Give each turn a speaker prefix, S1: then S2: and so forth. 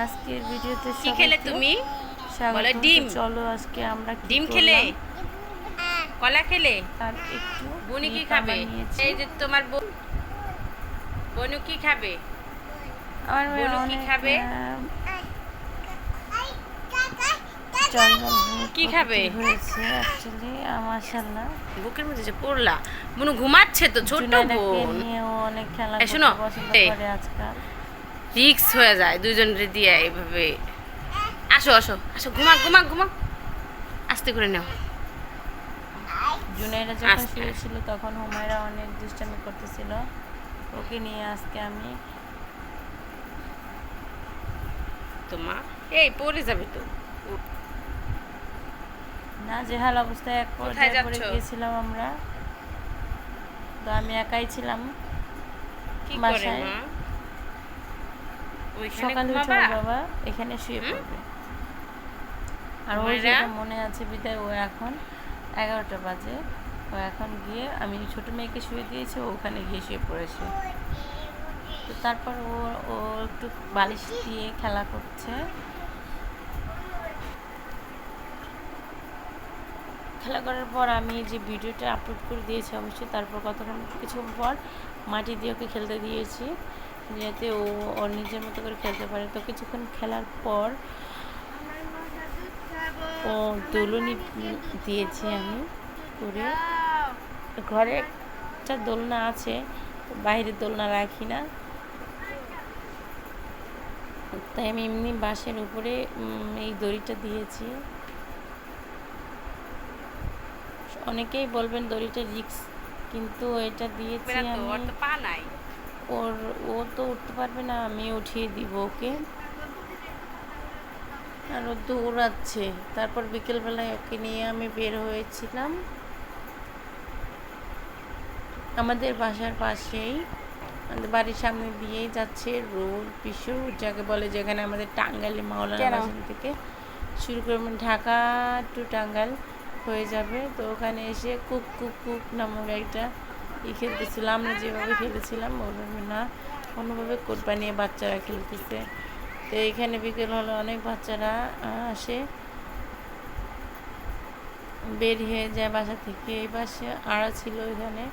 S1: আজকের ভিডিওতে
S2: কি খেলে তুমি? বলো ডিম।
S1: চলো আজকে আমরা
S2: ডিম খেলে, কলা খেলে,
S1: আর একটু
S2: বনু কি খাবে? এই যে তোমার বনু কি খাবে?
S1: আমার মেয়ে
S2: বনু কি
S1: অনেক
S2: খাবে?
S1: জঞ্জাল
S2: কি খাবে?
S1: হয়েছে অ্যাকচুয়ালি মাশাআল্লাহ।
S2: বুকের মধ্যে যে পড়লা, বনু ঘুমাচ্ছে তো, ছোট বোন।
S1: নিয়েও অনেক খেলা
S2: শোনো,
S1: করতে পছন্দ করে আজকাল।
S2: রিক্স হয়ে যায় দুজনের দিয়ে এইভাবে। আসো আসো আসো, ঘুমা ঘুমা ঘুমা, আস্তে করে নাও।
S1: জুনাইরা যখন শুয়েছিল তখন হুমায়রা অনেক দুষ্টামি করতেছিল, ওকে নিয়ে আজকে আমি
S2: তোমা এই পড়ে যাবে তো
S1: না, জেহাল অবস্থায় এক পর্যায়ে পড়ে গিয়েছিলাম আমরা। তো আমি একাই ছিলাম বাসায়। সকালে উঠে বাবা এখানে শুয়ে পড়বে। আর ওই যেটা মনে আছে বিদায়, ও এখন 11টা বাজে, ও এখন গিয়ে, আমি ছোট মেয়েকে শুয়ে দিয়েছি, ও ওখানে গিয়ে শুয়ে পড়েছে। তো তারপর ও একটু বালিশ দিয়ে খেলা করছে। খেলা করার পর আমি যে ভিডিওটা আপলোড করে দিয়েছি অবশ্যই, তারপর কিছুক্ষণ পর মাটি দিয়ে ওকে খেলতে দিয়েছি যাতে ও ওর নিজের মতো করে খেলতে পারে। তো কিছুক্ষণ খেলার পর ও দোলনি দিয়েছি আমি করে। ঘরে একটা দোলনা আছে, বাইরে দোলনা রাখি না, তাই আমি এমনি বাঁশের উপরে এই দড়িটা দিয়েছি। অনেকেই বলবেন দড়িটা রিক্স, কিন্তু এটা দিয়েছি আমি। ও তো উঠতে পারবে না, আমি উঠিয়ে দিব ওকে। আর ও দৌড়াচ্ছে। তারপর বিকেলবেলায় ওকে নিয়ে আমি বের হয়েছিলাম আমাদের বাসার পাশেই, আমাদের বাড়ির সামনে দিয়েই যাচ্ছে রোড, বিশ্ব রোড যাকে বলে, যেখানে আমাদের টাঙ্গাইলে মাওলানা বাজার থেকে শুরু করে ঢাকা টু টাঙ্গাইল হয়ে যাবে। তো ওখানে এসে কুক কুক কুক নামক একটা খেলতেছিলাম। আমরা যেভাবে খেলেছিলাম ওইভাবে না, অন্যভাবে কোট বানিয়ে বাচ্চারা খেলতেছে। তো এইখানে বিকেল হলে অনেক বাচ্চারা আসে, বের হয়ে যায় বাসা থেকে। এই পাশে আড়া ছিল এখানে।